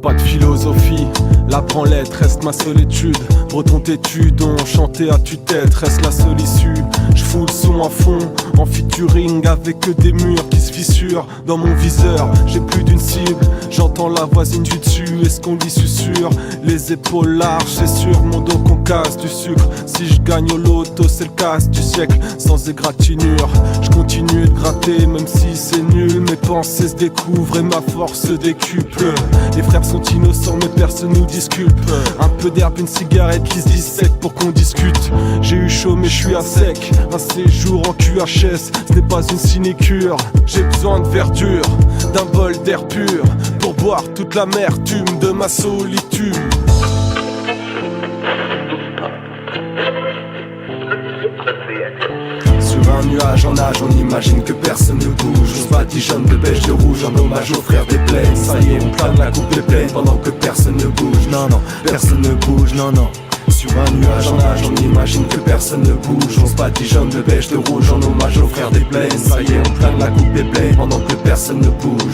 Pas de philosophie, la branlette reste ma solitude. Breton têtu dont chanter à tue-tête reste la seule issue. J'fous le son à fond, en featuring avec que des murs qui se fissurent. Dans mon viseur, j'ai plus d'une cible. J'entends la voisine du dessus, est-ce qu'on lui susurre? Les épaules larges, c'est sur mon dos qu'on casse du sucre. Si je gagne au loto, c'est le casse du siècle. Sans égratignure, je continue de gratter même si c'est nul. Mes pensées se découvrent et ma force se décuple. Les frères sont innocents mais personne nous disculpe. Un peu d'herbe, une cigarette qui se dissèque pour qu'on discute. J'ai eu chaud mais je suis à sec. Un séjour en QHS, ce n'est pas une sinécure. J'ai besoin de verdure, d'un bol d'air pur pour boire toute l'amertume de ma solitude. Sur un nuage en nage, on imagine que personne ne bouge. On se badigeonne de beige de rouge en hommage aux frères des plaines. Ça y est, on plane la coupe des plaines pendant que personne ne bouge. Non, non, personne ne bouge, non, non. Sur un nuage en nage, on imagine que personne ne bouge. On se badigeonne de beige de rouge en hommage aux frères des plaines. Ça y est, on plane la coupe des plaines pendant que personne ne bouge.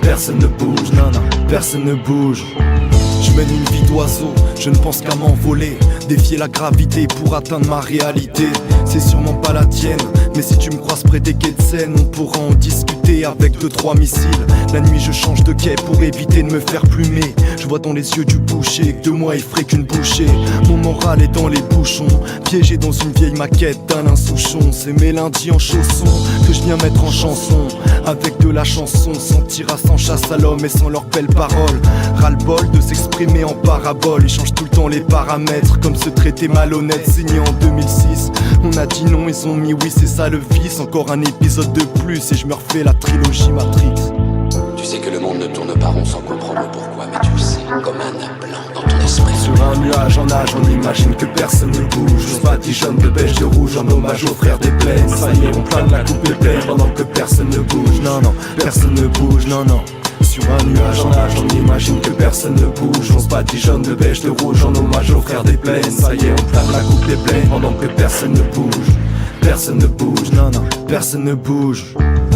Personne ne bouge, non, non, personne ne bouge. Je mène une vie d'oiseau, je ne pense qu'à m'envoler. Défier la gravité pour atteindre ma réalité. C'est sûrement pas la tienne, mais si tu me croises près des quais de Seine, on pourra en discuter avec 2-3 missiles. La nuit je change de quai pour éviter de me faire plumer. Je vois dans les yeux du boucher que de moi il ferait qu'une bouchée. Mon moral est dans les bouchons, piégé dans une vieille maquette d'Alain Souchon. C'est mes lundis en chaussons que je viens mettre en chanson. Avec de la chanson, sentira sans chasse à l'homme et sans leurs belles paroles. Ras-le-bol de s'exprimer en parabole. Ils changent tout le temps les paramètres, comme ce traité malhonnête signé en 2006. On a dit non, ils ont mis oui, c'est ça le vice. Encore un épisode de plus et je me refais la trilogie Matrix. Tu sais que le monde ne tourne pas rond sans comprendre le pourquoi, mais tu le sais, comme un nain blanc dans ton esprit. Sur un nuage en nage, on imagine que personne ne bouge. On se badigeonne de beige de rouge en hommage aux frères des plaines. Ça y est, on plane la coupe des plaines pendant que personne ne bouge. Non, non, personne ne bouge, non, non. Sur un nuage en nage, on imagine que personne ne bouge. On se badigeonne de beige de rouge en hommage aux frères des plaines. Ça y est, on plane la coupe des plaines pendant que personne ne bouge. Personne ne bouge, non, non, personne ne bouge.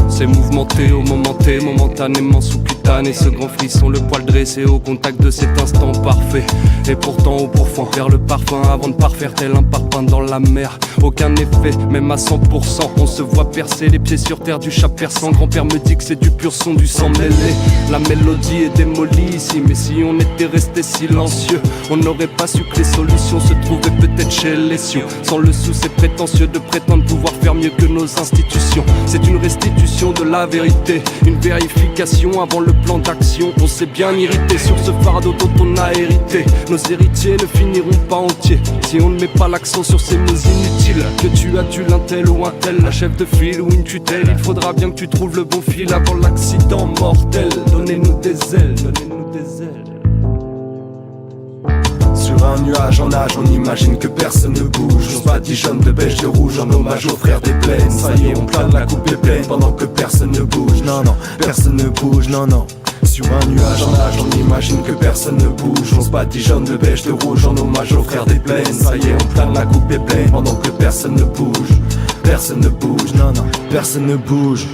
C'est mouvementé au moment T, momentanément sous-cutané. Ce grand frisson, le poil dressé au contact de cet instant parfait. Et pourtant au pourfend, vers le parfum avant de parfaire tel un parpaing dans la mer. Aucun effet, même à 100%. On se voit percer les pieds sur terre du chat perçant. Grand-père me dit que c'est du pur son, du sang mêlé. La mélodie est démolie ici, mais si on était resté silencieux, on n'aurait pas su que les solutions se trouvaient peut-être chez les cieux. Sans le sou, c'est prétentieux de prétendre pouvoir faire mieux que nos institutions. C'est une restitution de la vérité, une vérification avant le plan d'action. On s'est bien irrité sur ce fardeau dont on a hérité. Nos héritiers ne finiront pas entiers si on ne met pas l'accent sur ces mots inutiles. Que tu adules un tel ou un tel, la chef de file ou une tutelle, il faudra bien que tu trouves le bon fil avant l'accident mortel. Donnez-nous des ailes, donnez-nous des ailes. Sur un nuage en nage, on imagine que personne ne bouge. On se badigeonne de beige de rouge en hommage aux frères des plaines. Ça y est, on plane la coupe des plaines pendant que personne ne bouge. Non, non, personne ne bouge, non, non. Sur un nuage en nage, on imagine que personne ne bouge. On se badigeonne de beige de rouge en hommage aux frères des plaines. Ça y est, on plane la coupe des plaines pendant que personne ne bouge. Personne ne bouge, non, non, personne ne bouge.